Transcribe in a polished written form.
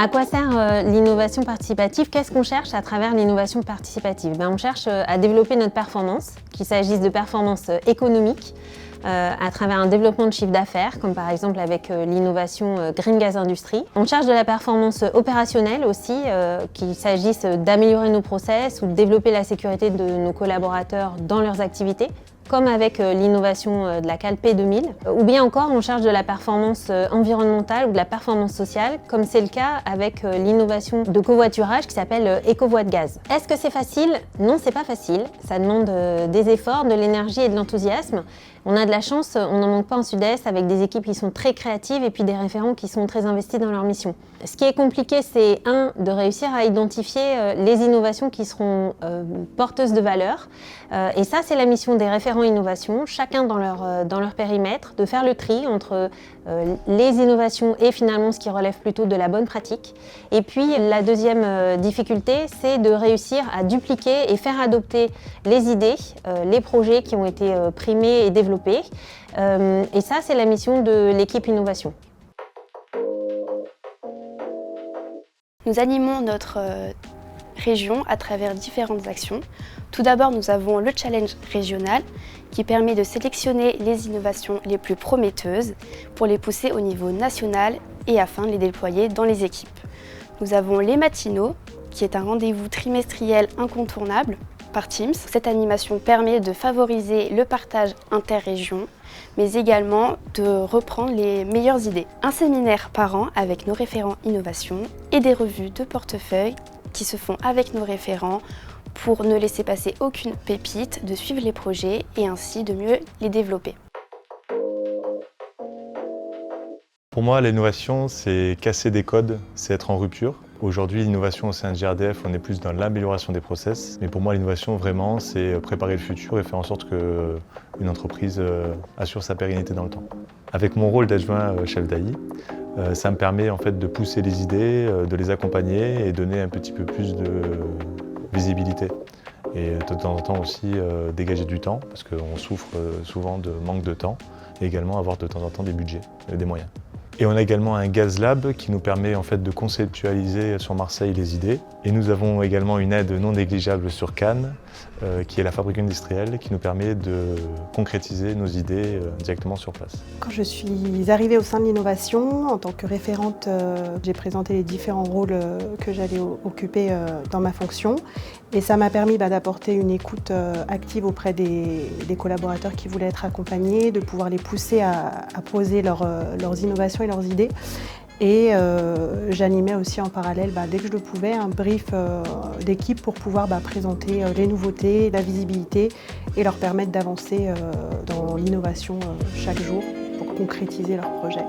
À quoi sert l'innovation participative? Qu'est-ce qu'on cherche à travers l'innovation participative? On cherche à développer notre performance, qu'il s'agisse de performance économique, à travers un développement de chiffre d'affaires, comme par exemple avec l'innovation Green Gas Industry. On cherche de la performance opérationnelle aussi, qu'il s'agisse d'améliorer nos process ou de développer la sécurité de nos collaborateurs dans leurs activités, comme avec l'innovation de la CALP 2000, ou bien encore on cherche de la performance environnementale ou de la performance sociale, comme c'est le cas avec l'innovation de covoiturage qui s'appelle Ecovoit de Gaz. Est-ce que c'est facile? Non, c'est pas facile. Ça demande des efforts, de l'énergie et de l'enthousiasme. On a de la chance, on n'en manque pas en Sud-Est, avec des équipes qui sont très créatives et puis des référents qui sont très investis dans leur mission. Ce qui est compliqué, c'est de réussir à identifier les innovations qui seront porteuses de valeur. Et ça, c'est la mission des référents innovation, chacun dans leur périmètre, de faire le tri entre les innovations et finalement ce qui relève plutôt de la bonne pratique. Et puis la deuxième difficulté, c'est de réussir à dupliquer et faire adopter les idées, les projets qui ont été primés et développés. Et ça, c'est la mission de l'équipe innovation. Nous animons notre région à travers différentes actions. Tout d'abord, nous avons le challenge régional qui permet de sélectionner les innovations les plus prometteuses pour les pousser au niveau national et afin de les déployer dans les équipes. Nous avons les matinaux qui est un rendez-vous trimestriel incontournable par Teams. Cette animation permet de favoriser le partage interrégion, mais également de reprendre les meilleures idées. Un séminaire par an avec nos référents innovation et des revues de portefeuille qui se font avec nos référents pour ne laisser passer aucune pépite, de suivre les projets et ainsi de mieux les développer. Pour moi, l'innovation, c'est casser des codes, c'est être en rupture. Aujourd'hui, l'innovation au sein de GRDF, on est plus dans l'amélioration des process. Mais pour moi, l'innovation, vraiment, c'est préparer le futur et faire en sorte qu'une entreprise assure sa pérennité dans le temps. Avec mon rôle d'adjoint chef d'AI, ça me permet en fait de pousser les idées, de les accompagner et donner un petit peu plus de visibilité. Et de temps en temps aussi dégager du temps, parce qu'on souffre souvent de manque de temps, et également avoir de temps en temps des budgets, des moyens. Et on a également un Gaz Lab qui nous permet en fait de conceptualiser sur Marseille les idées. Et nous avons également une aide non négligeable sur Cannes, qui est la fabrique industrielle, qui nous permet de concrétiser nos idées directement sur place. Quand je suis arrivée au sein de l'innovation, en tant que référente, j'ai présenté les différents rôles que j'allais occuper dans ma fonction. Et ça m'a permis d'apporter une écoute active auprès des collaborateurs qui voulaient être accompagnés, de pouvoir les pousser à poser leurs innovations et leurs idées. Et j'animais aussi en parallèle, dès que je le pouvais, un brief d'équipe pour pouvoir présenter les nouveautés, la visibilité et leur permettre d'avancer dans l'innovation chaque jour pour concrétiser leurs projets.